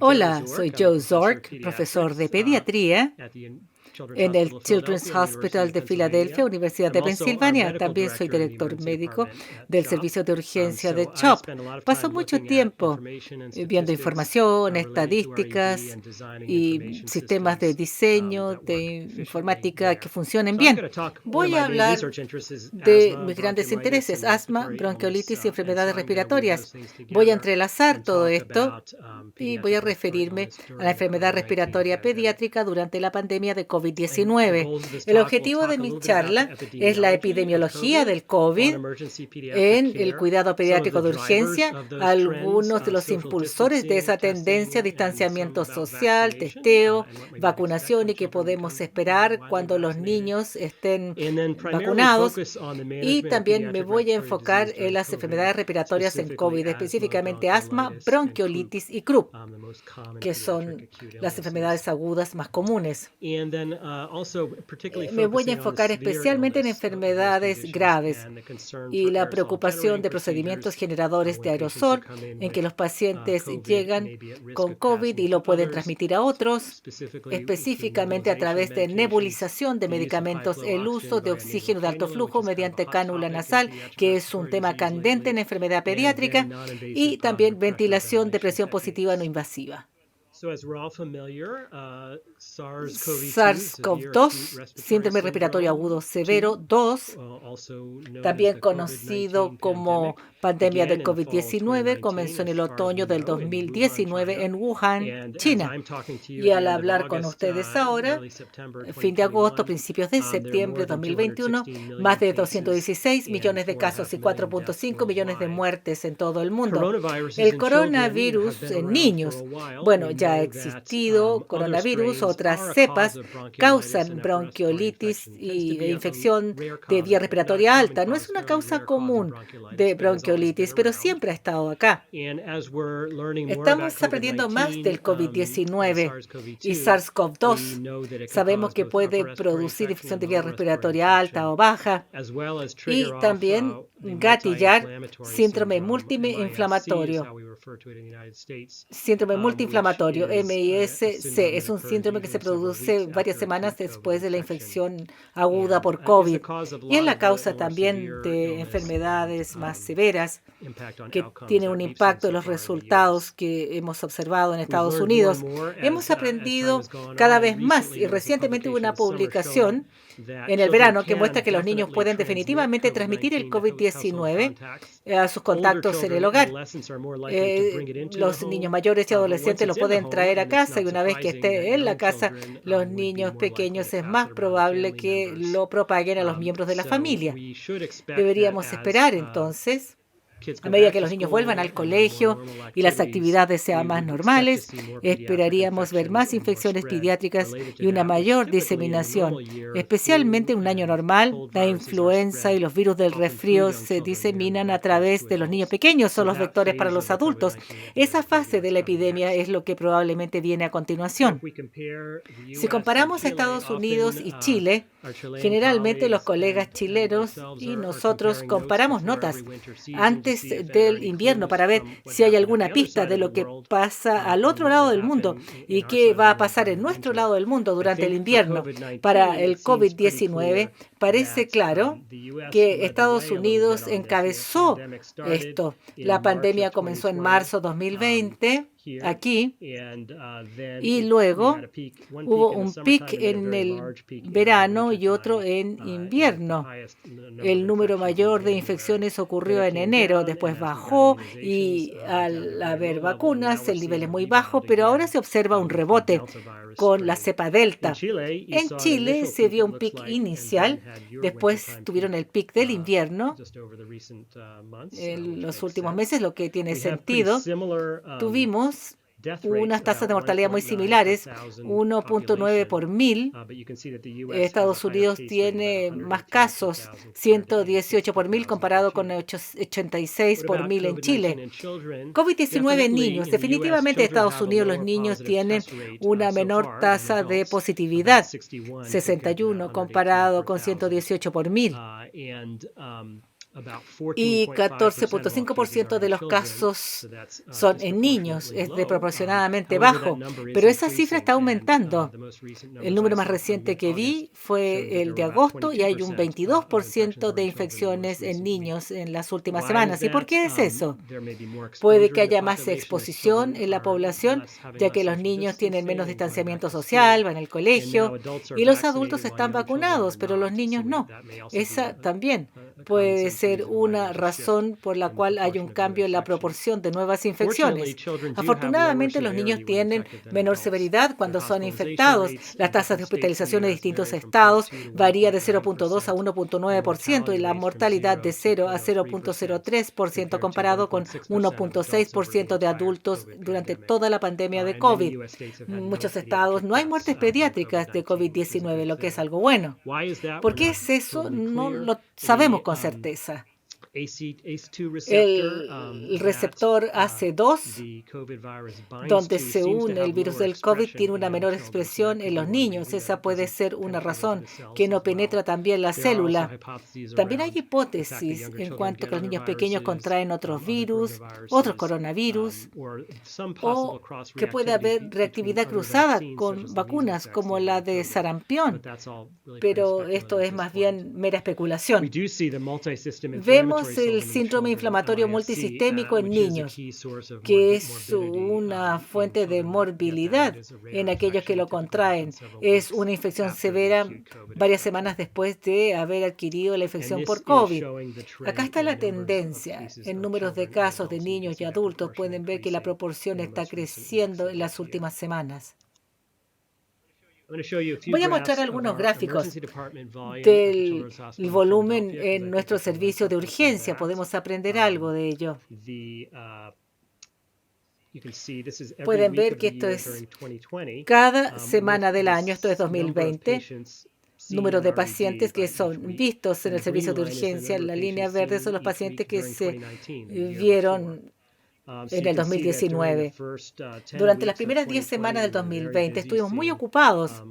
Hola, soy Joe Zork, profesor de pediatría en el Children's Hospital de Filadelfia, Universidad de Pensilvania. También soy director médico del servicio de urgencia de CHOP. Paso mucho tiempo viendo información, estadísticas y sistemas de diseño, de informática que funcionen bien. Voy a hablar de mis grandes intereses: asma, bronquiolitis y enfermedades respiratorias. Voy a entrelazar todo esto y voy a referirme a la enfermedad respiratoria pediátrica durante la pandemia de COVID-19. El objetivo de mi charla es la epidemiología del COVID en el cuidado pediátrico de urgencia, algunos de los impulsores de esa tendencia: distanciamiento social, testeo, vacunación y qué podemos esperar cuando los niños estén vacunados. Y también me voy a enfocar en las enfermedades respiratorias en COVID, específicamente asma, bronquiolitis y croup, que son las enfermedades agudas más comunes. Me voy a enfocar especialmente en enfermedades graves y la preocupación de procedimientos generadores de aerosol en que los pacientes llegan con COVID y lo pueden transmitir a otros, específicamente a través de nebulización de medicamentos, el uso de oxígeno de alto flujo mediante cánula nasal, que es un tema candente en enfermedad pediátrica, y también ventilación de presión positiva no invasiva. SARS-CoV-2, síndrome respiratorio agudo severo 2, también conocido como pandemia del COVID-19, comenzó en el otoño del 2019 en Wuhan, China. Y al hablar con ustedes ahora, fin de agosto, principios de septiembre de 2021, más de 216 millones de casos y 4.5 millones de muertes en todo el mundo. El coronavirus en niños, bueno, ya ha existido coronavirus, otras cepas causan bronquiolitis e infección de vía respiratoria alta. No es una causa común de bronquiolitis, pero siempre ha estado acá. Estamos aprendiendo más del COVID-19 y SARS-CoV-2. Sabemos que puede producir infección de vía respiratoria alta o baja y también gatillar síndrome multiinflamatorio. Síndrome multiinflamatorio, MIS-C, es un síndrome que se produce varias semanas después de la infección aguda por COVID y es la causa también de enfermedades más severas que tiene un impacto en los resultados que hemos observado en Estados Unidos. Hemos aprendido cada vez más y recientemente hubo una publicación en el verano que muestra que los niños pueden definitivamente transmitir el COVID-19 a sus contactos en el hogar. Los niños mayores y adolescentes lo pueden traer a casa y una vez que esté en la casa, los niños pequeños es más probable que lo propaguen a los miembros de la familia. Deberíamos esperar entonces, a medida que los niños vuelvan al colegio y las actividades sean más normales, esperaríamos ver más infecciones pediátricas y una mayor diseminación. Especialmente en un año normal, la influenza y los virus del resfrío se diseminan a través de los niños pequeños, son los vectores para los adultos. Esa fase de la epidemia es lo que probablemente viene a continuación. Si comparamos a Estados Unidos y Chile, generalmente los colegas chilenos y nosotros comparamos notas antes del invierno para ver si hay alguna pista de lo que pasa al otro lado del mundo y qué va a pasar en nuestro lado del mundo durante el invierno. Para el COVID-19 parece claro que Estados Unidos encabezó esto. La pandemia comenzó en marzo de 2020 aquí y luego hubo un pic en el verano y otro en invierno. El número mayor de infecciones ocurrió en enero, después bajó y al haber vacunas el nivel es muy bajo, pero ahora se observa un rebote con la cepa Delta. En Chile se vio un pic inicial, después tuvieron el pic del invierno en los últimos meses, lo que tiene sentido. Tuvimos unas tasas de mortalidad muy similares, 1.9 por 1000. Estados Unidos tiene más casos, 118 por 1000 comparado con 86 por 1000 en Chile. COVID-19 en niños. Definitivamente en Estados Unidos los niños tienen una menor tasa de positividad, 61 comparado con 118 por 1000. y 14,5% de los casos son en niños. Es desproporcionadamente bajo, pero esa cifra está aumentando. El número más reciente que vi fue el de agosto y hay un 22% de infecciones en niños en las últimas semanas. ¿Y por qué es eso? Puede que haya más exposición en la población, ya que los niños tienen menos distanciamiento social, van al colegio, y los adultos están vacunados, pero los niños no. Esa también puede ser una razón por la cual hay un cambio en la proporción de nuevas infecciones. Afortunadamente, los niños tienen menor severidad cuando son infectados. Las tasas de hospitalización en distintos estados varía de 0,2 a 1,9% y la mortalidad de 0 a 0,03% comparado con 1,6% de adultos durante toda la pandemia de COVID. En muchos estados no hay muertes pediátricas de COVID-19, lo que es algo bueno. ¿Por qué es eso? No lo sabemos con certeza. El receptor AC2, donde se une el virus del COVID, tiene una menor expresión en los niños. Esa puede ser una razón que no penetra también la célula. También hay hipótesis en cuanto a que los niños pequeños contraen otros virus, otros coronavirus, o que puede haber reactividad cruzada con vacunas como la de sarampión. Pero esto es más bien mera especulación. Vemos el síndrome inflamatorio multisistémico en niños, que es una fuente de morbilidad en aquellos que lo contraen. Es una infección severa varias semanas después de haber adquirido la infección por COVID. Acá está la tendencia. En números de casos de niños y adultos pueden ver que la proporción está creciendo en las últimas semanas. Voy a mostrar algunos gráficos del volumen en nuestro servicio de urgencia. Podemos aprender algo de ello. Pueden ver que esto es cada semana del año, esto es 2020, número de pacientes que son vistos en el servicio de urgencia. La línea verde son los pacientes que se vieron en el 2019. Durante las primeras 10 semanas del 2020 estuvimos muy ocupados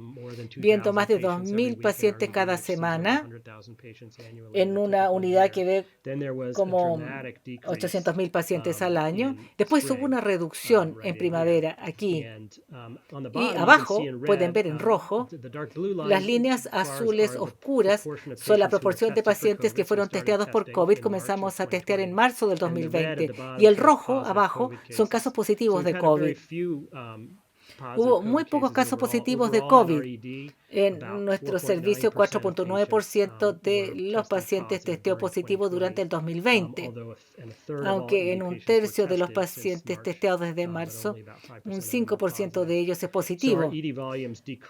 viendo más de 2,000 pacientes cada semana en una unidad que ve como 800,000 pacientes al año. Después hubo una reducción en primavera aquí. Y abajo pueden ver en rojo las líneas azules oscuras son la proporción de pacientes que fueron testeados por COVID. Comenzamos a testear en marzo del 2020. Y el rojo abajo son casos positivos de COVID. Hubo muy pocos casos positivos de COVID. En nuestro servicio, 4,9% de los pacientes testeó positivo durante el 2020, aunque en un tercio de los pacientes testeados desde marzo, un 5% de ellos es positivo.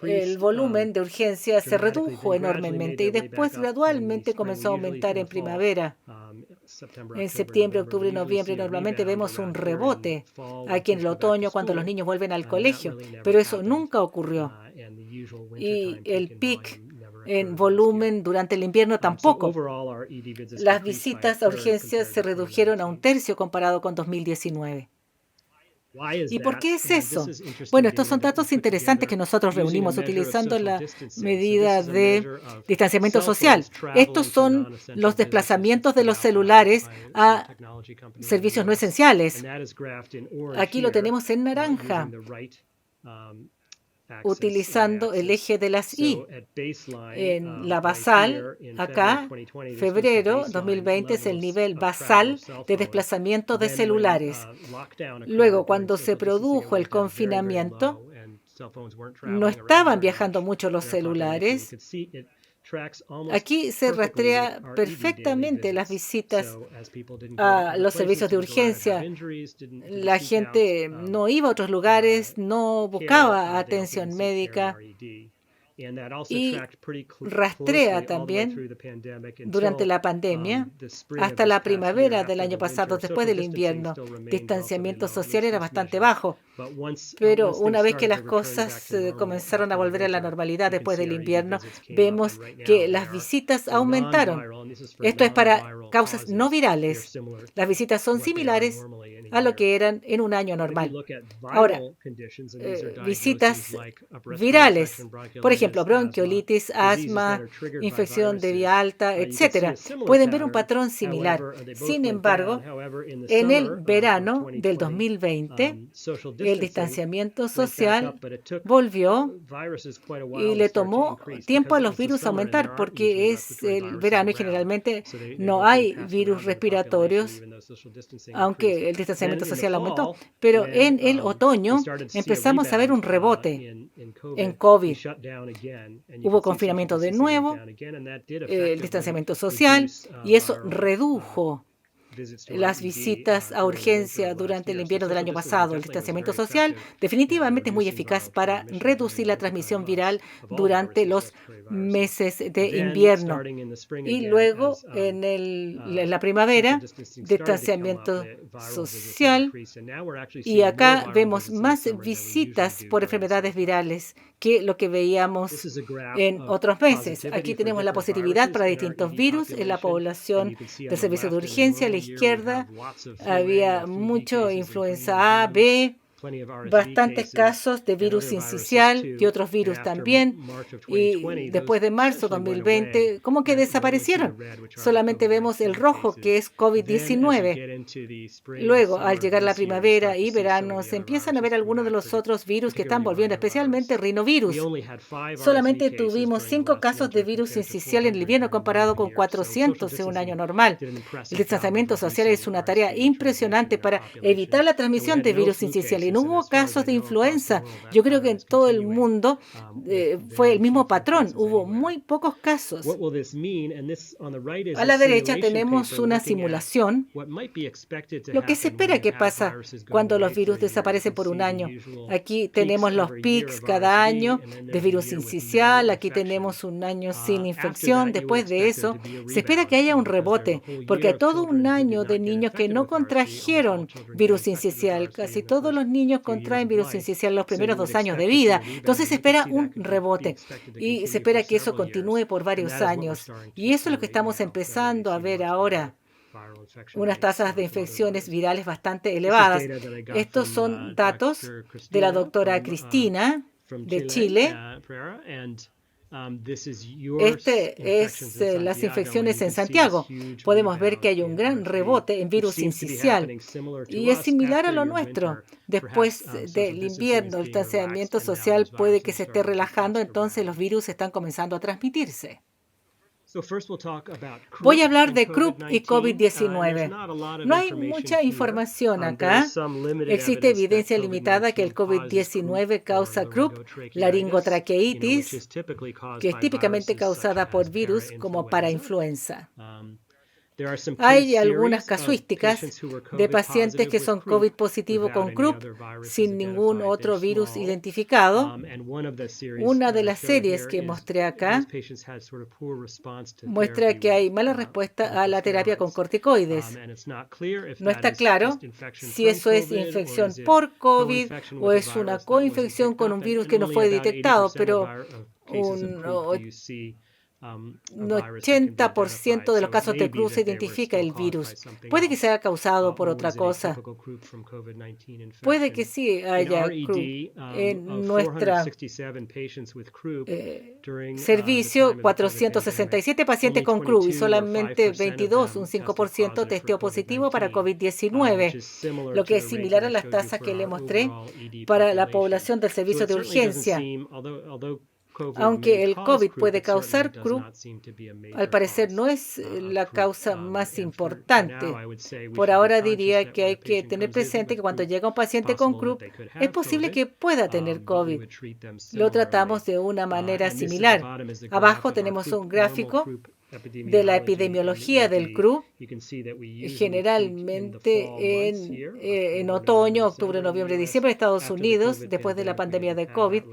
El volumen de urgencia se redujo enormemente y después gradualmente comenzó a aumentar en primavera. En septiembre, octubre y noviembre normalmente vemos un rebote aquí en el otoño cuando los niños vuelven al colegio, pero eso nunca ocurrió. Y el pic en volumen durante el invierno tampoco. Las visitas a urgencias se redujeron a un tercio comparado con 2019. ¿Y por qué es eso? Bueno, estos son datos interesantes que nosotros reunimos utilizando la medida de distanciamiento social. Estos son los desplazamientos de los celulares a servicios no esenciales. Aquí lo tenemos en naranja, utilizando el eje de las Y. En la basal, acá, febrero 2020 es el nivel basal de desplazamiento de celulares. Luego, cuando se produjo el confinamiento, no estaban viajando mucho los celulares. Aquí se rastrea perfectamente las visitas a los servicios de urgencia. La gente no iba a otros lugares, no buscaba atención médica y rastrea también durante la pandemia hasta la primavera del año pasado, después del invierno. Distanciamiento social era bastante bajo, pero una vez que las cosas comenzaron a volver a la normalidad después del invierno, vemos que las visitas aumentaron. Esto es para causas no virales. Las visitas son similares a lo que eran en un año normal. Ahora, visitas virales, por ejemplo, bronquiolitis, asma, infección de vía alta, etcétera, pueden ver un patrón similar. Sin embargo, en el verano del 2020, el distanciamiento social volvió y le tomó tiempo a los virus aumentar porque es el verano y generalmente no hay virus respiratorios, aunque el distanciamiento social aumentó. Pero en el otoño empezamos a ver un rebote en COVID. Hubo confinamiento de nuevo, el distanciamiento social, y eso redujo las visitas a urgencia durante el invierno del año pasado. El distanciamiento social definitivamente es muy eficaz para reducir la transmisión viral durante los meses de invierno. Y luego, en la primavera, distanciamiento social. Y acá vemos más visitas por enfermedades virales que lo que veíamos en otros meses. Aquí tenemos la positividad para distintos virus en la población del servicio de urgencia. A la izquierda había mucho influenza A, B, bastantes casos de virus sincicial y otros virus también. Y después de marzo 2020, ¿cómo que desaparecieron? Solamente vemos el rojo, que es COVID-19. Luego, al llegar la primavera y verano, se empiezan a ver algunos de los otros virus que están volviendo, especialmente rinovirus. Solamente tuvimos 5 casos de virus sincicial en el invierno comparado con 400 en un año normal. El distanciamiento social es una tarea impresionante para evitar la transmisión de virus sincicial. Y no hubo casos de influenza. Yo creo que en todo el mundo fue el mismo patrón. Hubo muy pocos casos. A la derecha tenemos una simulación. Lo que se espera que pasa cuando los virus desaparecen por un año. Aquí tenemos los pics cada año de virus sincicial. Aquí tenemos un año sin infección. Después de eso, se espera que haya un rebote, porque hay todo un año de niños que no contrajeron virus sincicial. Casi todos los niños contraen virus sincicial los primeros 2 años de vida. Entonces se espera un rebote y se espera que eso continúe por varios años. Y eso es lo que estamos empezando a ver ahora. Unas tasas de infecciones virales bastante elevadas. Estos son datos de la doctora Cristina de Chile. Este es las infecciones en Santiago. Podemos ver que hay un gran rebote en virus sincicial y es similar a lo nuestro. Después del invierno, el distanciamiento social puede que se esté relajando, entonces los virus están comenzando a transmitirse. Voy a hablar de croup y COVID-19. No hay mucha información acá. Existe evidencia limitada que el COVID-19 causa croup, laringotraqueitis, que es típicamente causada por virus como parainfluenza. Hay algunas casuísticas de pacientes que son COVID positivo con croup sin ningún otro virus identificado. Una de las series que mostré acá muestra que hay mala respuesta a la terapia con corticoides. No está claro si eso es infección por COVID o es una coinfección con un virus que no fue detectado, pero un 80% de los casos de croup se identifica el virus. Puede que sea causado por otra cosa. Puede que sí haya croup. En nuestro servicio, 467 pacientes con croup y solamente 22, un 5%, testeó positivo para COVID-19, lo que es similar a las tasas que le mostré para la población del servicio de urgencia. Aunque el COVID puede causar croup, al parecer no es la causa más importante. Por ahora diría que hay que tener presente que cuando llega un paciente con croup, es posible que pueda tener COVID. Lo tratamos de una manera similar. Abajo tenemos un gráfico de la epidemiología del croup. Generalmente en otoño, octubre, noviembre, diciembre, en Estados Unidos, después de la pandemia de COVID,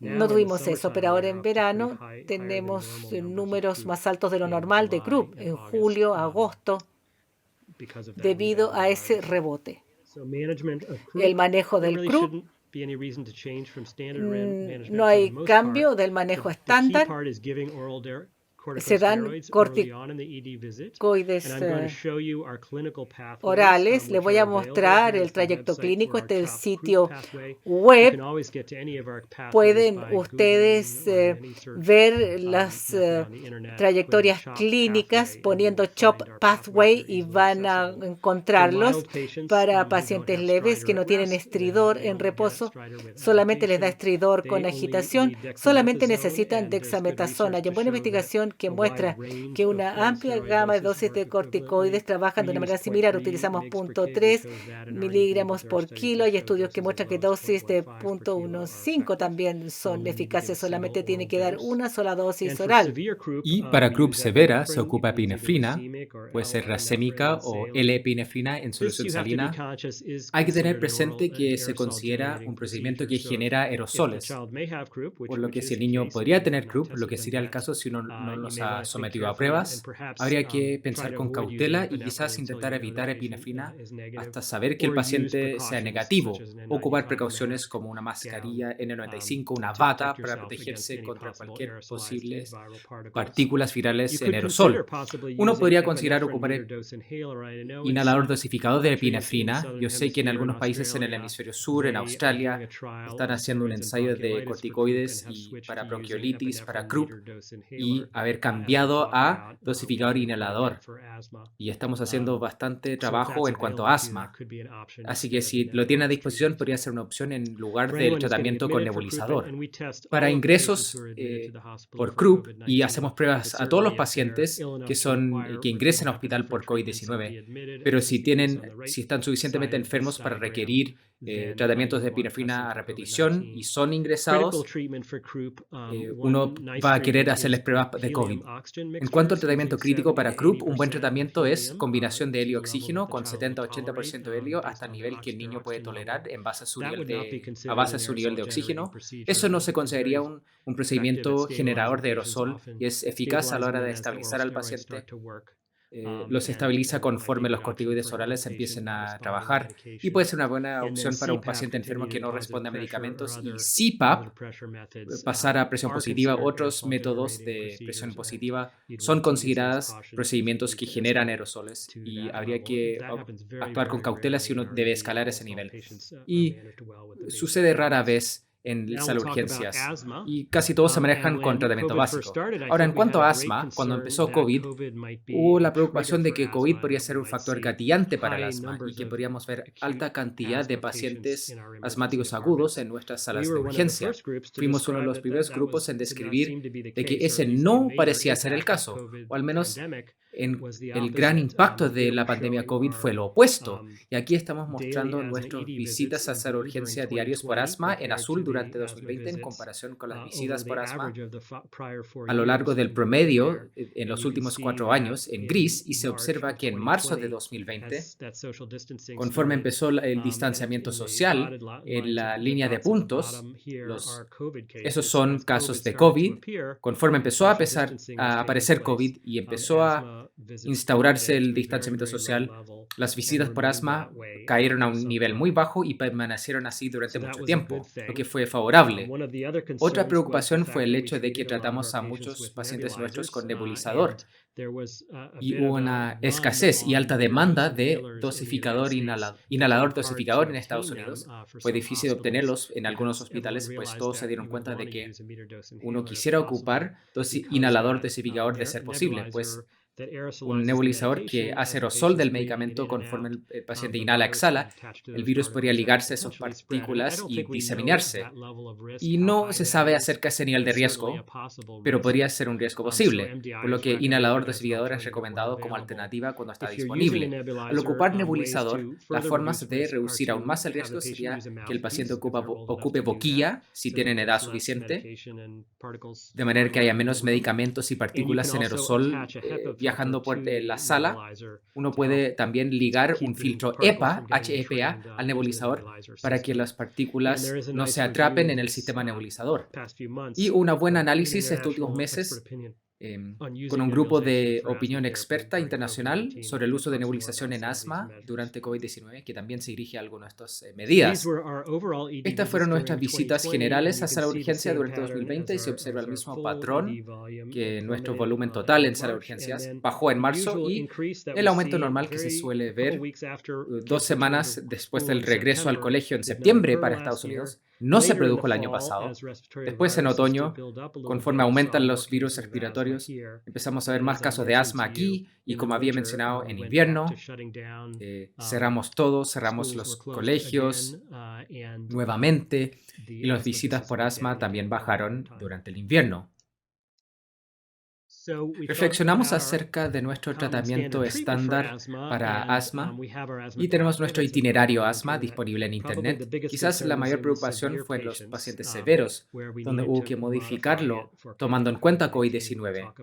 no tuvimos eso, pero ahora en verano tenemos números más altos de lo normal de croup, en julio, agosto, debido a ese rebote. El manejo del croup, no hay cambio del manejo estándar. se dan corticoides orales. Les voy a mostrar el trayecto clínico. Este es el sitio web. Pueden ustedes ver las trayectorias clínicas poniendo CHOP Pathway y van a encontrarlos. Para pacientes leves que no tienen estridor en reposo, solamente les da estridor con agitación, solamente necesitan dexametasona. Hay una buena investigación que muestra que una amplia gama de dosis de corticoides trabajan de una manera similar. Utilizamos 0.3 miligramos por kilo. Hay estudios que muestran que dosis de 0.15 también son eficaces. Solamente tiene que dar una sola dosis oral. Y para croup severa se ocupa epinefrina, puede ser racémica o L-epinefrina en solución salina. Hay que tener presente que se considera un procedimiento que genera aerosoles, por lo que si el niño podría tener croup, lo que sería el caso si uno no los ha sometido a pruebas, habría que pensar con cautela y quizás intentar evitar epinefrina hasta saber que el paciente sea negativo, o ocupar precauciones como una mascarilla N95, una bata para protegerse contra cualquier posible partículas virales en aerosol. Uno podría considerar ocupar inhalador dosificador de epinefrina. Yo sé que en algunos países en el hemisferio sur, en Australia, están haciendo un ensayo de corticoides y para bronquiolitis, para croup, y haber cambiado a dosificador inhalador. Y estamos haciendo bastante trabajo en cuanto a asma. Así que si lo tiene a disposición, podría ser una opción en lugar del tratamiento con nebulizador. Para ingresos por croup, y hacemos pruebas a todos los pacientes que ingresen al hospital por COVID-19, pero si están suficientemente enfermos para requerir tratamientos de epinefrina a repetición y son ingresados, uno va a querer hacerles pruebas de COVID. En cuanto al tratamiento crítico para croup, un buen tratamiento es combinación de helio-oxígeno con 70-80% de helio hasta el nivel que el niño puede tolerar en base a su nivel de oxígeno. Eso no se consideraría un procedimiento generador de aerosol y es eficaz a la hora de estabilizar al paciente. Los estabiliza conforme los corticoides orales empiecen a trabajar y puede ser una buena opción para un paciente enfermo que no responde a medicamentos. Y CPAP, pasar a presión positiva, otros métodos de presión positiva son considerados procedimientos que generan aerosoles y habría que actuar con cautela si uno debe escalar ese nivel. Y sucede rara vez en las urgencias y casi todos se manejan con tratamiento básico. Ahora, en cuanto a asma, cuando empezó COVID, hubo la preocupación de que COVID podría ser un factor gatillante para el asma y que podríamos ver alta cantidad de pacientes asmáticos agudos en nuestras salas de urgencia. Fuimos uno de los primeros grupos en describir de que ese no parecía ser el caso, o al menos el gran impacto de la pandemia COVID fue lo opuesto. Y aquí estamos mostrando nuestras visitas a sala de urgencia diarios por asma en azul durante 2020 en comparación con las visitas por asma a lo largo del promedio en los últimos 4 años en gris, y se observa que en marzo de 2020, conforme empezó el distanciamiento social en la línea de puntos, esos son casos de COVID. Conforme empezó a aparecer COVID y empezó a instaurarse el distanciamiento social, las visitas por asma cayeron a un nivel muy bajo y permanecieron así durante mucho tiempo, lo que fue favorable. Otra preocupación fue el hecho de que tratamos a muchos pacientes nuestros con nebulizador y hubo una escasez y alta demanda de inhalador dosificador en Estados Unidos. Fue difícil obtenerlos en algunos hospitales, pues todos se dieron cuenta de que uno quisiera ocupar inhalador dosificador de ser posible, pues un nebulizador que hace aerosol del medicamento conforme el paciente inhala-exhala, el virus podría ligarse a esas partículas y diseminarse. Y no se sabe acerca de ese nivel de riesgo, pero podría ser un riesgo posible, por lo que inhalador dosificador es recomendado como alternativa cuando está disponible. Al ocupar nebulizador, las formas de reducir aún más el riesgo sería que el paciente ocupe boquilla si tienen edad suficiente, de manera que haya menos medicamentos y partículas en aerosol viajando por la sala. Uno puede también ligar un filtro HEPA al nebulizador para que las partículas no se atrapen en el sistema nebulizador. Y un buen análisis estos últimos meses con un grupo de opinión experta internacional sobre el uso de nebulización en asma durante COVID-19, que también se dirige a algunas de estas medidas. Estas fueron nuestras visitas generales a sala de urgencia durante 2020 y se observa el mismo patrón que nuestro volumen total en sala de urgencias bajó en marzo y el aumento normal que se suele ver 2 semanas después del regreso al colegio en septiembre para Estados Unidos no se produjo el año pasado. Después, en otoño, conforme aumentan los virus respiratorios, empezamos a ver más casos de asma aquí y, como había mencionado, en invierno, cerramos todo, cerramos los colegios nuevamente y las visitas por asma también bajaron durante el invierno. Reflexionamos acerca de nuestro tratamiento estándar para asma y tenemos nuestro itinerario asma disponible en Internet. Quizás la mayor preocupación fue en los pacientes severos, donde hubo que modificarlo tomando en cuenta COVID-19.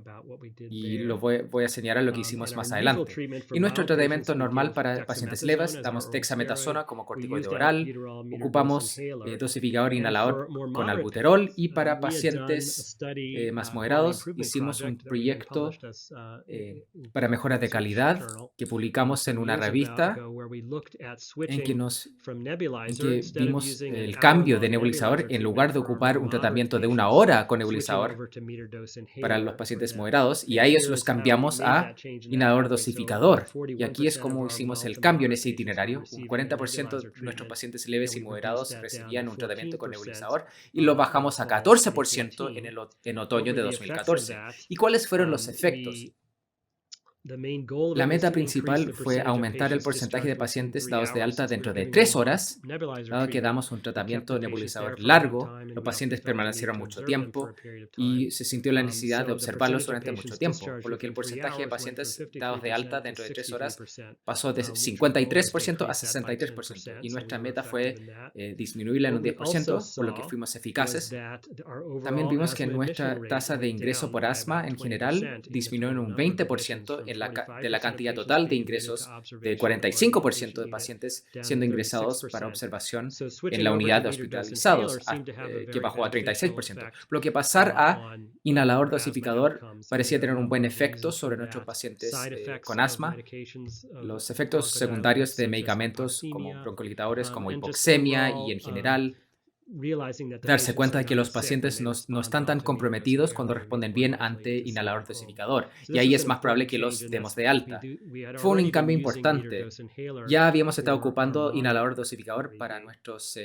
Y voy a señalar lo que hicimos más adelante. Y nuestro tratamiento normal para pacientes leves, damos dexametasona como corticoide oral, ocupamos dosificador inhalador con albuterol y para pacientes más moderados hicimos un proyecto para mejoras de calidad que publicamos en una revista en que vimos el cambio de nebulizador en lugar de ocupar un tratamiento de 1 hora con nebulizador para los pacientes moderados y a ellos los cambiamos a inhalador dosificador. Y aquí es como hicimos el cambio en ese itinerario. Un 40% de nuestros pacientes leves y moderados recibían un tratamiento con nebulizador y lo bajamos a 14% en otoño de 2014. ¿Y cuáles fueron los efectos? La meta principal fue aumentar el porcentaje de pacientes dados de alta dentro de 3 horas. Dado que damos un tratamiento nebulizador largo, los pacientes permanecieron mucho tiempo y se sintió la necesidad de observarlos durante mucho tiempo, por lo que el porcentaje de pacientes dados de alta dentro de 3 horas pasó de 53% a 63%. Y nuestra meta fue disminuirla en un 10%, por lo que fuimos eficaces. También vimos que nuestra tasa de ingreso por asma en general disminuyó en un 20% de la cantidad total de ingresos, de 45% de pacientes siendo ingresados para observación en la unidad de hospitalizados, que bajó a 36%. Por lo que pasar a inhalador dosificador parecía tener un buen efecto sobre nuestros pacientes con asma. Los efectos secundarios de medicamentos como broncodilatadores, como hipoxemia y en general, darse cuenta de que los pacientes no están tan comprometidos cuando responden bien ante inhalador dosificador, y ahí es más probable que los demos de alta. Fue un cambio importante. Ya habíamos estado ocupando inhalador dosificador para nuestros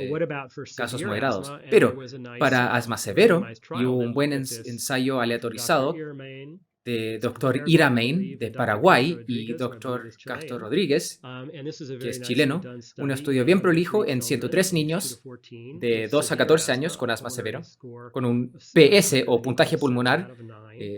casos moderados, pero para asma severo, y hubo un buen ensayo aleatorizado de Dr. Ira Main de Paraguay y Dr. Castro Rodríguez, que es chileno, un estudio bien prolijo en 103 niños de 2 a 14 años con asma severo, con un PS o puntaje pulmonar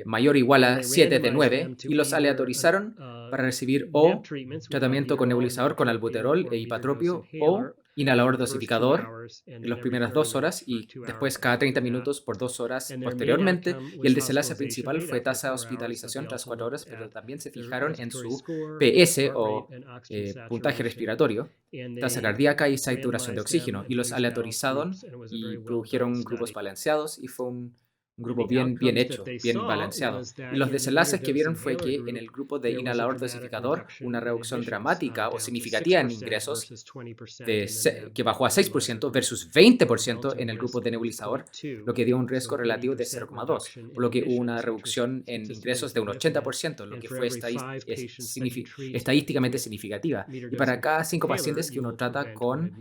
mayor o igual a 7 de 9, y los aleatorizaron para recibir o tratamiento con nebulizador con albuterol e hipatropio o inhalador dosificador en las primeras 2 horas y después cada 30 minutos por 2 horas posteriormente. Y el desenlace principal fue tasa de hospitalización tras 4 horas, pero también se fijaron en su PS o puntaje respiratorio, tasa cardíaca y saturación de oxígeno, y los aleatorizaron y produjeron grupos balanceados y fue un grupo bien hecho, bien balanceado. Y los desenlaces que vieron fue que en el grupo de inhalador dosificador, una reducción dramática o significativa en ingresos que bajó a 6% versus 20% en el grupo de nebulizador, lo que dio un riesgo relativo de 0,2, por lo que hubo una reducción en ingresos de un 80%, lo que fue estadísticamente significativa. Y para cada 5 pacientes que uno trata con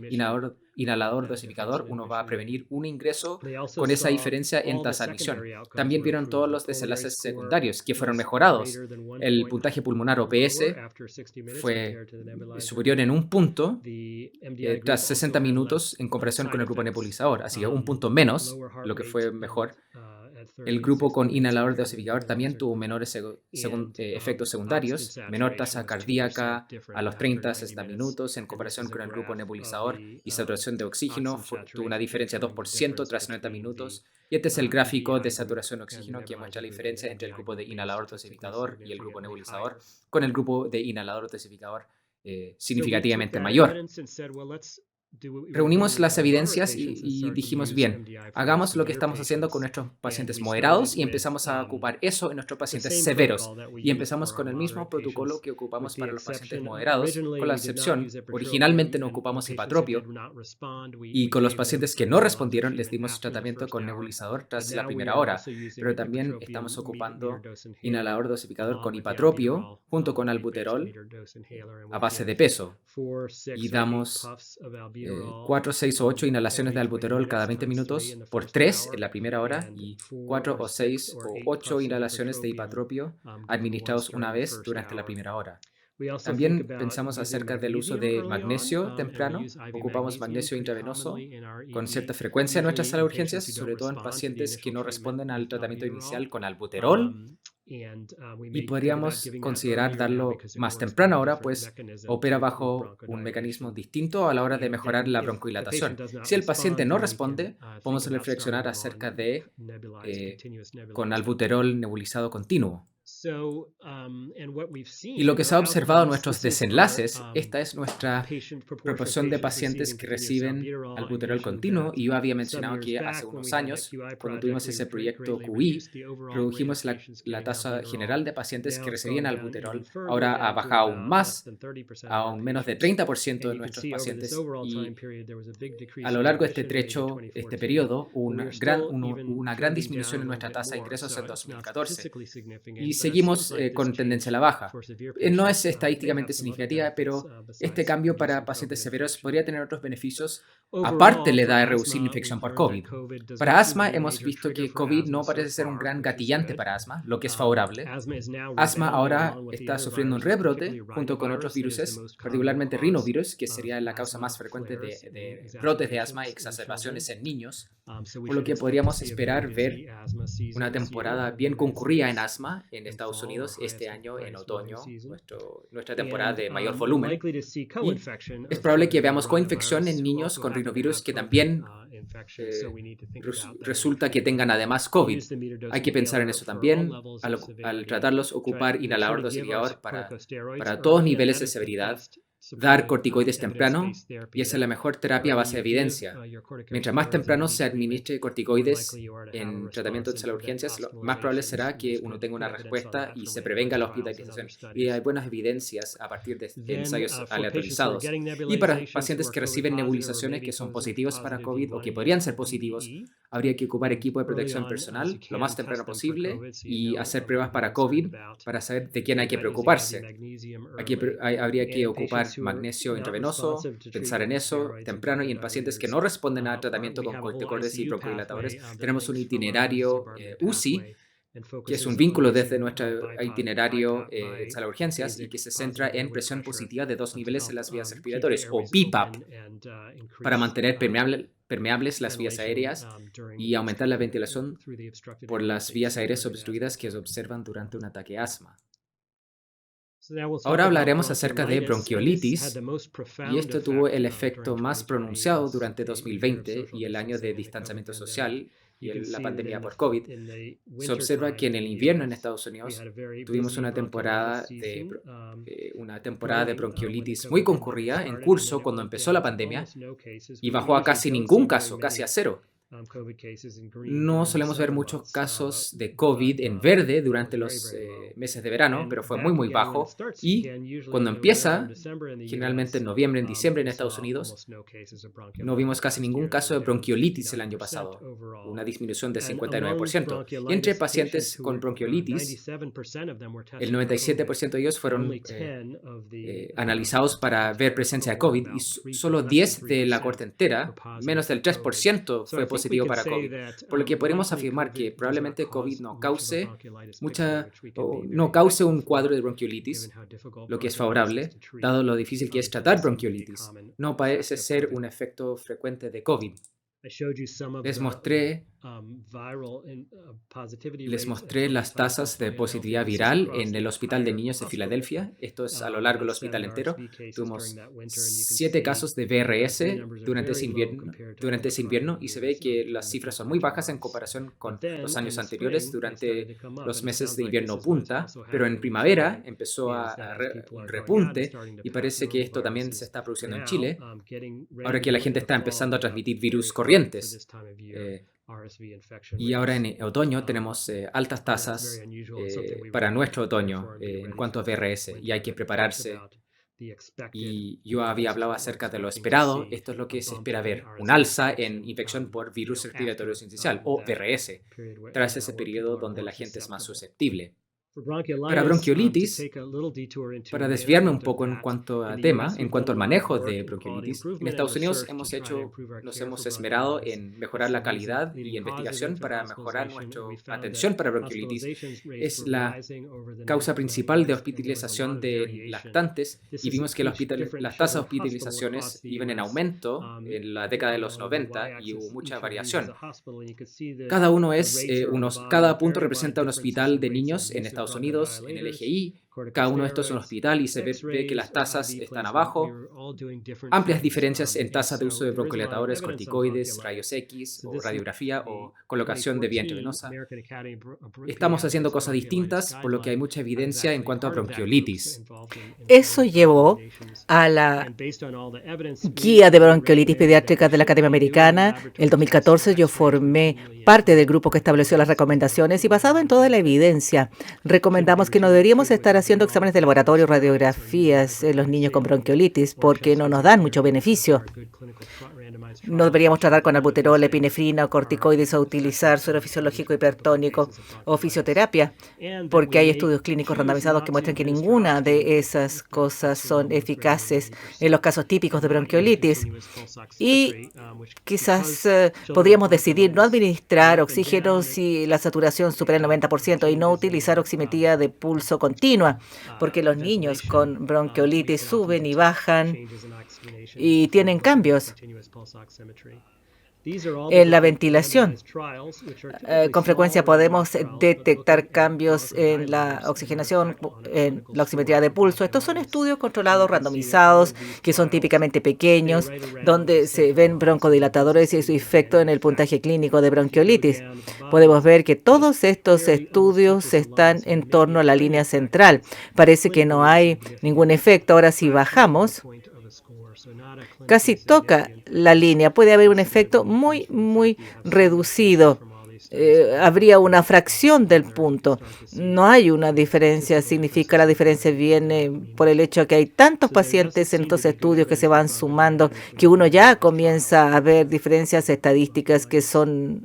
inhalador dosificador, uno va a prevenir un ingreso con esa diferencia en tasa de admisión. También vieron todos los desenlaces secundarios que fueron mejorados. El puntaje pulmonar o PS fue superior en un punto tras 60 minutos en comparación con el grupo nebulizador, así que un punto menos, lo que fue mejor. El grupo con inhalador dosificador también tuvo menores efectos secundarios, menor tasa cardíaca a los 30-60 minutos en comparación con el grupo nebulizador, y saturación de oxígeno tuvo una diferencia de 2% tras 90 minutos. Y este es el gráfico de saturación de oxígeno que muestra la diferencia entre el grupo de inhalador dosificador y el grupo nebulizador, con el grupo de inhalador dosificador significativamente mayor. reunimos las evidencias y dijimos, bien, hagamos lo que estamos haciendo con nuestros pacientes moderados y empezamos a ocupar eso en nuestros pacientes severos. Y empezamos con el mismo protocolo que ocupamos para los pacientes moderados, con la excepción, originalmente no ocupamos hipatropio, y con los pacientes que no respondieron les dimos tratamiento con nebulizador tras la primera hora, pero también estamos ocupando inhalador dosificador con hipatropio junto con albuterol a base de peso. Y damos 4, 6 o 8 inhalaciones de albuterol cada 20 minutos por 3 en la primera hora y 4 o 6 o 8 inhalaciones de hipatropio administrados una vez durante la primera hora. También pensamos acerca del uso de magnesio temprano. Ocupamos magnesio intravenoso con cierta frecuencia en nuestras salas de urgencias, sobre todo en pacientes que no responden al tratamiento inicial con albuterol. Y podríamos considerar darlo más temprano ahora, pues opera bajo un mecanismo distinto a la hora de mejorar la broncodilatación. Si el paciente no responde, podemos reflexionar acerca de con albuterol nebulizado continuo. Y lo que se ha observado en nuestros desenlaces, esta es nuestra proporción de pacientes que reciben albuterol continuo. Y yo había mencionado que hace unos años, cuando tuvimos ese proyecto QI, redujimos la tasa general de pacientes que recibían albuterol. Ahora ha bajado aún más, a un menos de 30% de nuestros pacientes. Y a lo largo de este periodo, hubo una gran disminución en nuestra tasa de ingresos en 2014. Y seguimos con tendencia a la baja. No es estadísticamente significativa, pero este cambio para pacientes severos podría tener otros beneficios. Aparte, le da a reducir la infección por COVID. Para asma, hemos visto que COVID no parece ser un gran gatillante para asma, lo que es favorable. Asma ahora está sufriendo un rebrote junto con otros virus, particularmente rinovirus, que sería la causa más frecuente de brotes de asma y exacerbaciones en niños, por lo que podríamos esperar ver una temporada bien concurrida en asma en Estados Unidos este año en otoño, nuestra temporada de mayor volumen. Y es probable que veamos coinfección en niños con rinovirus que también resulta que tengan además COVID. Hay que pensar en eso también. Al tratarlos, ocupar inhalador dosificador para todos niveles de severidad, dar corticoides temprano, y esa es la mejor terapia a base de evidencia. Mientras más temprano se administre corticoides en tratamiento de salas de urgencias, lo más probable será que uno tenga una respuesta y se prevenga la hospitalización. Y hay buenas evidencias a partir de ensayos aleatorizados. Y para pacientes que reciben nebulizaciones que son positivos para COVID o que podrían ser positivos, habría que ocupar equipo de protección personal lo más temprano posible y hacer pruebas para COVID para saber de quién hay que preocuparse. Habría que ocupar magnesio intravenoso, pensar en eso temprano, y en pacientes que no responden a tratamiento con corticoides y broncodilatadores, tenemos un itinerario UCI, que es un vínculo desde nuestro itinerario en sala de urgencias y que se centra en presión positiva de 2 niveles en las vías respiratorias, o BPAP, para mantener permeables las vías aéreas y aumentar la ventilación por las vías aéreas obstruidas que se observan durante un ataque de asma. Ahora hablaremos acerca de bronquiolitis, y esto tuvo el efecto más pronunciado durante 2020 y el año de distanciamiento social y la pandemia por COVID. Se observa que en el invierno en Estados Unidos tuvimos una temporada de bronquiolitis muy concurrida en curso cuando empezó la pandemia y bajó a casi ningún caso, casi a cero. No solemos ver muchos casos de COVID en verde durante los meses de verano, pero fue muy, muy bajo. Y cuando empieza, generalmente en noviembre, en diciembre en Estados Unidos, no vimos casi ningún caso de bronquiolitis el año pasado, una disminución de 59%. Y entre pacientes con bronquiolitis, el 97% de ellos fueron analizados para ver presencia de COVID, y solo 10 de la corte entera, menos del 3%, fue positivo para COVID, por lo que podemos afirmar que probablemente COVID no cause un cuadro de bronquiolitis, lo que es favorable, dado lo difícil que es tratar bronquiolitis. No parece ser un efecto frecuente de COVID. Les mostré las tasas de positividad viral en el Hospital de Niños de Filadelfia. Esto es a lo largo del hospital entero. Tuvimos 7 casos de VRS durante ese invierno y se ve que las cifras son muy bajas en comparación con los años anteriores durante los meses de invierno punta, pero en primavera empezó un repunte y parece que esto también se está produciendo en Chile, ahora que la gente está empezando a transmitir virus corrientes. Y ahora en otoño tenemos altas tasas para nuestro otoño en cuanto a VRS y hay que prepararse. Y yo había hablado acerca de lo esperado. Esto es lo que se espera ver, un alza en infección por virus respiratorio sincicial o VRS, tras ese periodo donde la gente es más susceptible. Para bronquiolitis, para desviarme un poco en cuanto a tema, en cuanto al manejo de bronquiolitis, en Estados Unidos nos hemos esmerado en mejorar la calidad y investigación para mejorar nuestra atención para bronquiolitis. Es la causa principal de hospitalización de lactantes y vimos que las tasas de hospitalizaciones iban en aumento en la década de los 90 y hubo mucha variación. Cada punto representa un hospital de niños en Estados Unidos, en el eje Y. Cada uno de estos es un hospital y se ve que las tasas están abajo. Amplias diferencias en tasas de uso de broncodilatadores, corticoides, rayos X o radiografía o colocación de vía intravenosa. Estamos haciendo cosas distintas, por lo que hay mucha evidencia en cuanto a bronquiolitis. Eso llevó a la guía de bronquiolitis pediátrica de la Academia Americana. En 2014 yo formé parte del grupo que estableció las recomendaciones y basado en toda la evidencia, recomendamos que no deberíamos estar haciendo exámenes de laboratorio, radiografías en los niños con bronquiolitis porque no nos dan mucho beneficio. No deberíamos tratar con albuterol, epinefrina o corticoides o utilizar suero fisiológico hipertónico o fisioterapia, porque hay estudios clínicos randomizados que muestran que ninguna de esas cosas son eficaces en los casos típicos de bronquiolitis. Y quizás podríamos decidir no administrar oxígeno si la saturación supera el 90% y no utilizar oximetría de pulso continua, porque los niños con bronquiolitis suben y bajan y tienen cambios en la ventilación. Con frecuencia podemos detectar cambios en la oxigenación, en la oximetría de pulso. Estos son estudios controlados, randomizados, que son típicamente pequeños, donde se ven broncodilatadores y su efecto en el puntaje clínico de bronquiolitis. Podemos ver que todos estos estudios están en torno a la línea central. Parece que no hay ningún efecto. Ahora, si bajamos, casi toca la línea. Puede haber un efecto muy reducido. Habría una fracción del punto. No hay una diferencia. Significa la diferencia viene por el hecho de que hay tantos pacientes en estos estudios que se van sumando que uno ya comienza a ver diferencias estadísticas que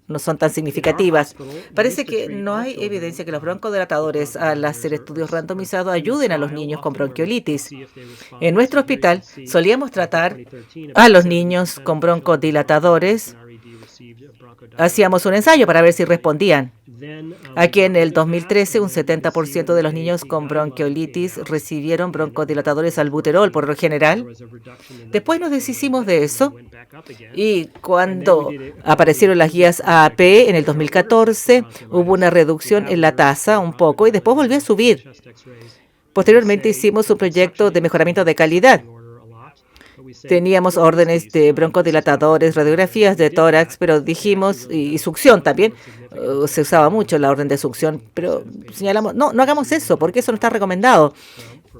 no son tan significativas. Parece que no hay evidencia que los broncodilatadores al hacer estudios randomizados ayuden a los niños con bronquiolitis. En nuestro hospital solíamos tratar a los niños con broncodilatadores. Hacíamos un ensayo para ver si respondían. Aquí en el 2013, un 70% de los niños con bronquiolitis recibieron broncodilatadores albuterol por lo general. Después nos deshicimos de eso y cuando aparecieron las guías AAP en el 2014, hubo una reducción en la tasa un poco y después volvió a subir. Posteriormente hicimos un proyecto de mejoramiento de calidad. Teníamos órdenes de broncodilatadores, radiografías de tórax, pero dijimos, y succión también, se usaba mucho la orden de succión, pero señalamos, no hagamos eso, porque eso no está recomendado.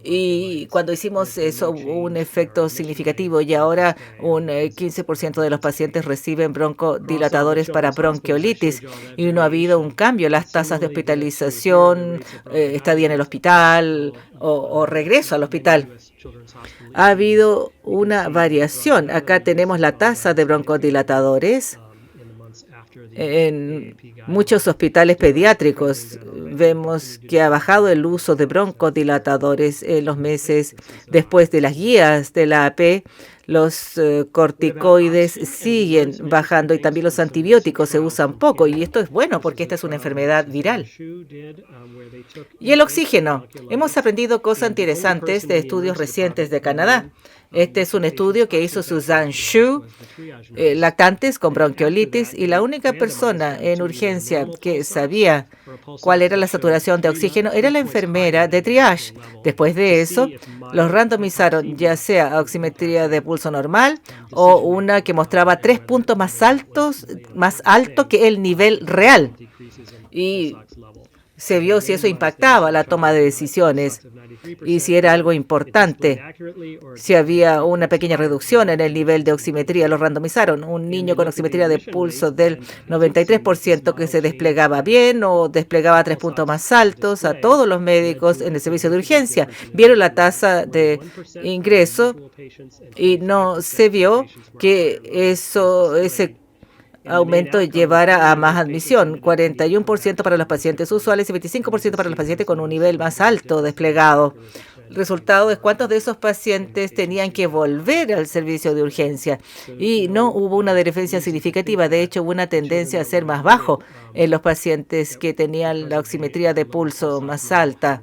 Y cuando hicimos eso, hubo un efecto significativo y ahora un 15% de los pacientes reciben broncodilatadores para bronquiolitis y no ha habido un cambio en las tasas de hospitalización, estadía en el hospital o regreso al hospital. Ha habido una variación. Acá tenemos la tasa de broncodilatadores en muchos hospitales pediátricos. Vemos que ha bajado el uso de broncodilatadores en los meses después de las guías de la AP. Los corticoides siguen bajando y también los antibióticos se usan poco. Y esto es bueno porque esta es una enfermedad viral. Y el oxígeno. Hemos aprendido cosas interesantes de estudios recientes de Canadá. Este es un estudio que hizo Suzanne Shu, lactantes con bronquiolitis, y la única persona en urgencia que sabía cuál era la saturación de oxígeno era la enfermera de triage. Después de eso, los randomizaron ya sea a oximetría de pulso normal o una que mostraba 3 puntos más alto que el nivel real. Y se vio si eso impactaba la toma de decisiones y si era algo importante. Si había una pequeña reducción en el nivel de oximetría, lo randomizaron. Un niño con oximetría de pulso del 93% que se desplegaba bien o desplegaba 3 puntos más altos. A todos los médicos en el servicio de urgencia vieron la tasa de ingreso y no se vio que ese aumento llevara a más admisión, 41% para los pacientes usuales y 25% para los pacientes con un nivel más alto desplegado. El resultado es cuántos de esos pacientes tenían que volver al servicio de urgencia y no hubo una diferencia significativa. De hecho, hubo una tendencia a ser más bajo en los pacientes que tenían la oximetría de pulso más alta.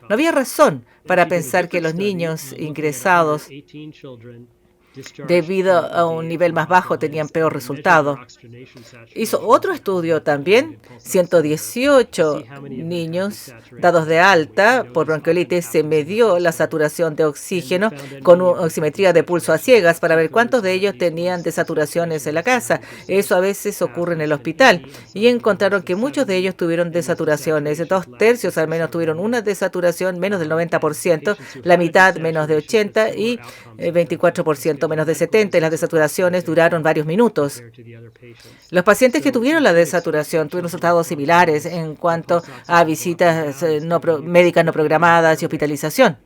No había razón para pensar que los niños ingresados debido a un nivel más bajo tenían peor resultado. Hizo otro estudio también, 118 niños dados de alta por bronquiolitis, se midió la saturación de oxígeno con oximetría de pulso a ciegas para ver cuántos de ellos tenían desaturaciones en la casa. Eso a veces ocurre en el hospital y encontraron que muchos de ellos tuvieron desaturaciones. 2/3 al menos tuvieron una desaturación menos del 90%, la mitad menos de 80% y 24% menos de 70%. Las desaturaciones duraron varios minutos. Los pacientes que tuvieron la desaturación tuvieron resultados similares en cuanto a visitas médicas no programadas y hospitalización.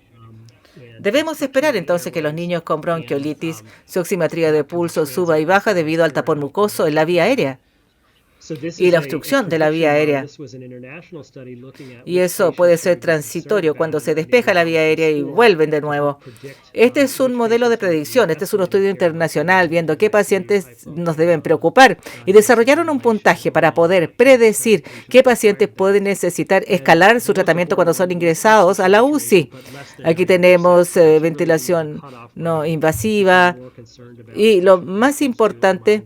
Debemos esperar entonces que los niños con bronquiolitis, su oximetría de pulso suba y baja debido al tapón mucoso en la vía aérea y la obstrucción de la vía aérea. Y eso puede ser transitorio cuando se despeja la vía aérea y vuelven de nuevo. Este es un modelo de predicción. Este es un estudio internacional viendo qué pacientes nos deben preocupar. Y desarrollaron un puntaje para poder predecir qué pacientes pueden necesitar escalar su tratamiento cuando son ingresados a la UCI. Aquí tenemos ventilación no invasiva. Y lo más importante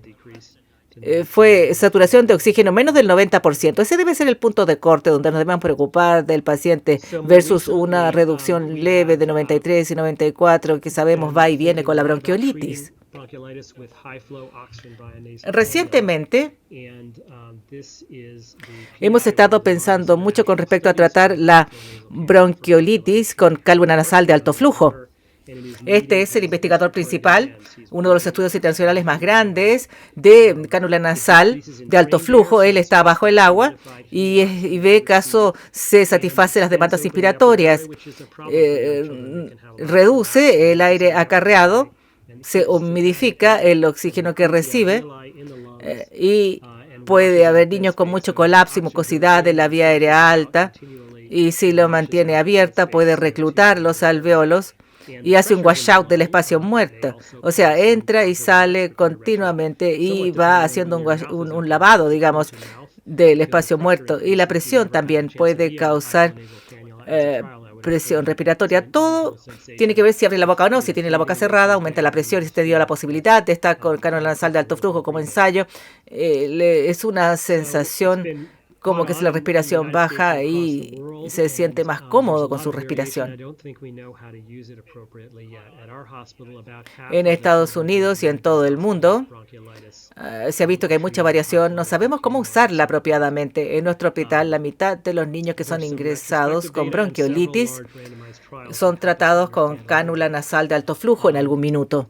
fue saturación de oxígeno menos del 90%. Ese debe ser el punto de corte donde nos debemos preocupar del paciente versus una reducción leve de 93 y 94 que sabemos va y viene con la bronquiolitis. Recientemente hemos estado pensando mucho con respecto a tratar la bronquiolitis con cánula nasal de alto flujo. Este es el investigador principal, uno de los estudios internacionales más grandes de cánula nasal de alto flujo. Él está bajo el agua y ve caso se satisface las demandas inspiratorias, reduce el aire acarreado, se humidifica el oxígeno que recibe y puede haber niños con mucho colapso y mucosidad de la vía aérea alta, y si lo mantiene abierta puede reclutar los alvéolos y hace un washout del espacio muerto. O sea, entra y sale continuamente y va haciendo un lavado, digamos, del espacio muerto. Y la presión también puede causar presión respiratoria. Todo tiene que ver si abre la boca o no. Si tiene la boca cerrada, aumenta la presión y te dio la posibilidad de estar con cánula nasal de alto flujo como ensayo. Es una sensación como que si la respiración baja y se siente más cómodo con su respiración. En Estados Unidos y en todo el mundo se ha visto que hay mucha variación. No sabemos cómo usarla apropiadamente. En nuestro hospital, la mitad de los niños que son ingresados con bronquiolitis son tratados con cánula nasal de alto flujo en algún minuto.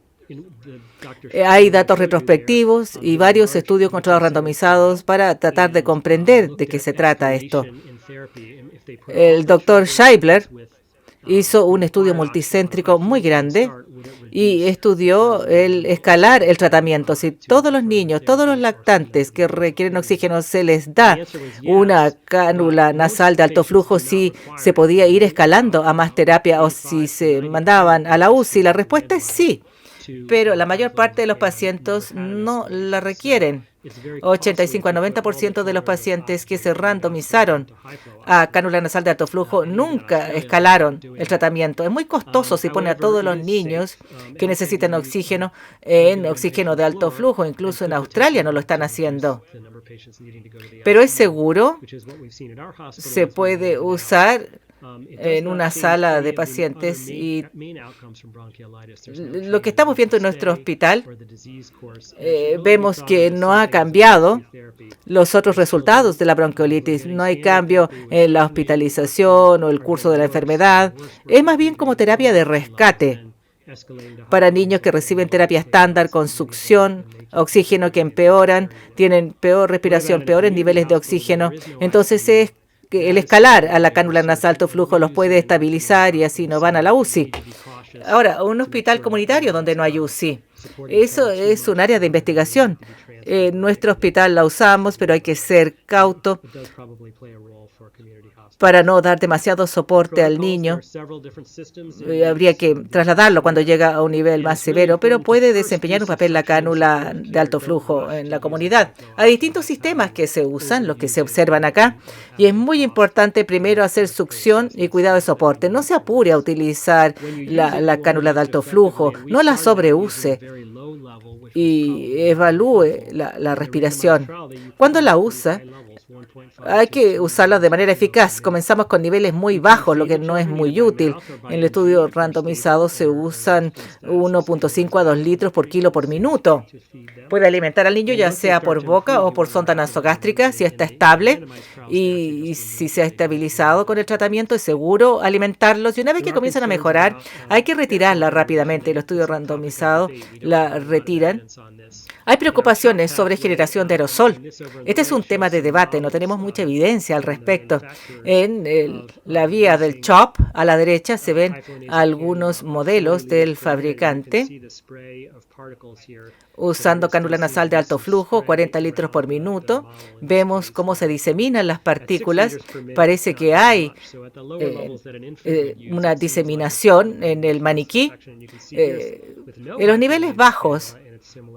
Hay datos retrospectivos y varios estudios controlados randomizados para tratar de comprender de qué se trata esto. El doctor Scheibler hizo un estudio multicéntrico muy grande y estudió el escalar el tratamiento. Si todos los niños, todos los lactantes que requieren oxígeno se les da una cánula nasal de alto flujo, si se podía ir escalando a más terapia o si se mandaban a la UCI, la respuesta es sí. pero la mayor parte de los pacientes no la requieren. 85 a 90% de los pacientes que se randomizaron a cánula nasal de alto flujo nunca escalaron el tratamiento. Es muy costoso si pone a todos los niños que necesitan oxígeno en oxígeno de alto flujo. Incluso en Australia no lo están haciendo. Pero es seguro, se puede usar en una sala de pacientes y lo que estamos viendo en nuestro hospital, vemos que no ha cambiado los otros resultados de la bronquiolitis. No hay cambio en la hospitalización o el curso de la enfermedad. Es más bien como terapia de rescate para niños que reciben terapia estándar con succión, oxígeno que empeoran, tienen peor respiración, peores niveles de oxígeno. Entonces el escalar a la cánula nasal alto flujo los puede estabilizar y así no van a la UCI. Ahora, un hospital comunitario donde no hay UCI. Eso es un área de investigación. En nuestro hospital la usamos, pero hay que ser cauto para no dar demasiado soporte al niño. Habría que trasladarlo cuando llega a un nivel más severo, pero puede desempeñar un papel la cánula de alto flujo en la comunidad. Hay distintos sistemas que se usan, los que se observan acá, y es muy importante primero hacer succión y cuidado de soporte. No se apure a utilizar la cánula de alto flujo, no la sobreuse y evalúe la respiración. Cuando la usa, hay que usarla de manera eficaz. Comenzamos con niveles muy bajos, lo que no es muy útil. En el estudio randomizado se usan 1.5 a 2 litros por kilo por minuto. Puede alimentar al niño ya sea por boca o por sonda nasogástrica si está estable y si se ha estabilizado con el tratamiento es seguro alimentarlos. Y una vez que comienzan a mejorar, hay que retirarla rápidamente. El estudio randomizado la retiran. Hay preocupaciones sobre generación de aerosol. Este es un tema de debate, no tenemos mucha evidencia al respecto. En la vía del CHOP, a la derecha, se ven algunos modelos del fabricante usando cánula nasal de alto flujo, 40 litros por minuto. Vemos cómo se diseminan las partículas. Parece que hay una diseminación en el maniquí. En los niveles bajos,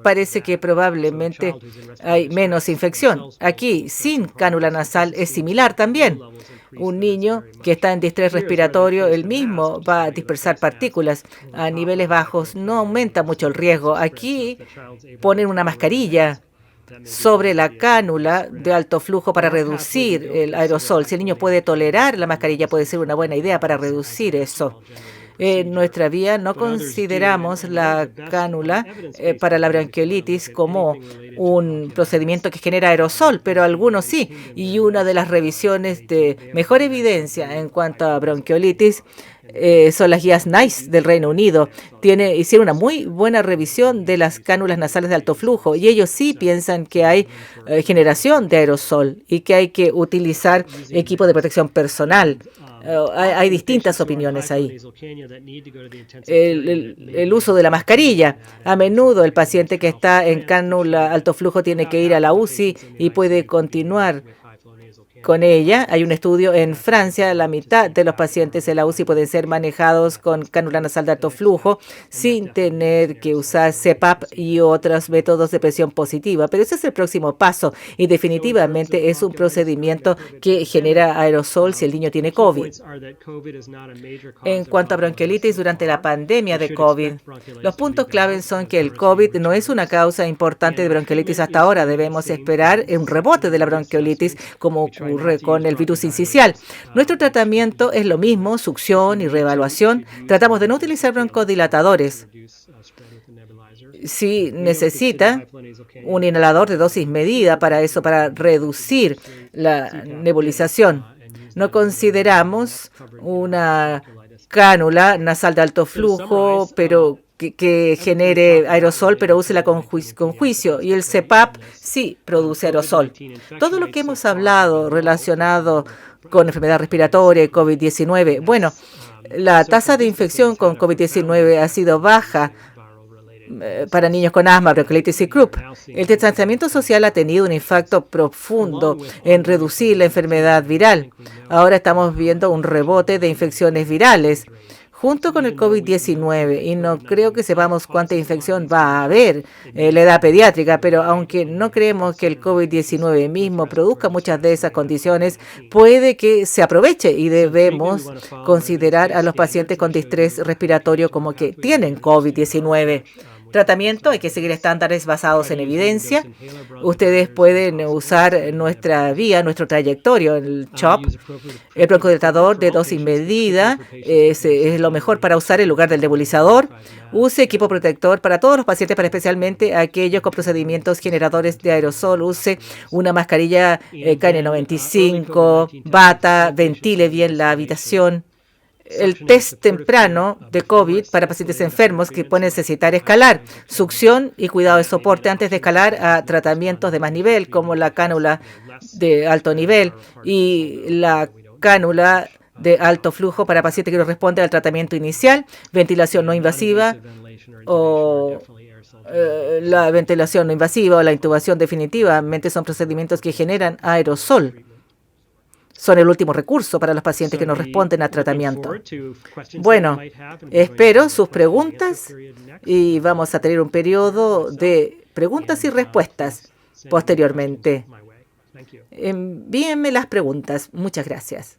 parece que probablemente hay menos infección. Aquí, sin cánula nasal, es similar también. Un niño que está en distrés respiratorio, él mismo va a dispersar partículas. A niveles bajos no aumenta mucho el riesgo. Aquí ponen una mascarilla sobre la cánula de alto flujo para reducir el aerosol. Si el niño puede tolerar la mascarilla, puede ser una buena idea para reducir eso. En nuestra vía no consideramos la cánula para la bronquiolitis como un procedimiento que genera aerosol, pero algunos sí. Y una de las revisiones de mejor evidencia en cuanto a bronquiolitis son las guías NICE del Reino Unido. Hicieron una muy buena revisión de las cánulas nasales de alto flujo y ellos sí piensan que hay generación de aerosol y que hay que utilizar equipo de protección personal. Hay distintas opiniones ahí. El uso de la mascarilla. A menudo el paciente que está en cánula alto flujo tiene que ir a la UCI y puede continuar con ella. Hay un estudio en Francia, la mitad de los pacientes en la UCI pueden ser manejados con cánula nasal de alto flujo sin tener que usar CPAP y otros métodos de presión positiva. Pero ese es el próximo paso y definitivamente es un procedimiento que genera aerosol si el niño tiene COVID. En cuanto a bronquiolitis durante la pandemia de COVID, los puntos claves son que el COVID no es una causa importante de bronquiolitis hasta ahora. Debemos esperar un rebote de la bronquiolitis como ocurre con el virus sincicial. Nuestro tratamiento es lo mismo, succión y reevaluación. Tratamos de no utilizar broncodilatadores. Si necesita un inhalador de dosis medida para eso, para reducir la nebulización. No consideramos una cánula nasal de alto flujo, pero que genere aerosol, pero úsela con juicio. Y el CPAP sí produce aerosol. Todo lo que hemos hablado relacionado con enfermedad respiratoria y COVID-19, bueno, la tasa de infección con COVID-19 ha sido baja para niños con asma, bronquiolitis y croup. El distanciamiento social ha tenido un impacto profundo en reducir la enfermedad viral. Ahora estamos viendo un rebote de infecciones virales, junto con el COVID-19, y no creo que sepamos cuánta infección va a haber en la edad pediátrica, pero aunque no creemos que el COVID-19 mismo produzca muchas de esas condiciones, puede que se aproveche y debemos considerar a los pacientes con distrés respiratorio como que tienen COVID-19. Tratamiento, hay que seguir estándares basados en evidencia. Ustedes pueden usar nuestra vía, nuestro trayectorio, el CHOP. El broncodilatador de dosis medida es lo mejor para usar en lugar del nebulizador. Use equipo protector para todos los pacientes, para especialmente aquellos con procedimientos generadores de aerosol. Use una mascarilla KN95, bata, ventile bien la habitación. El test temprano de COVID para pacientes enfermos que pueden necesitar escalar, succión y cuidado de soporte antes de escalar a tratamientos de más nivel, como la cánula de alto nivel y la cánula de alto flujo para pacientes que no responden al tratamiento inicial, ventilación no invasiva o la ventilación no invasiva o la intubación definitivamente son procedimientos que generan aerosol. Son el último recurso para los pacientes que no responden al tratamiento. Bueno, espero sus preguntas y vamos a tener un periodo de preguntas y respuestas posteriormente. Envíenme las preguntas. Muchas gracias.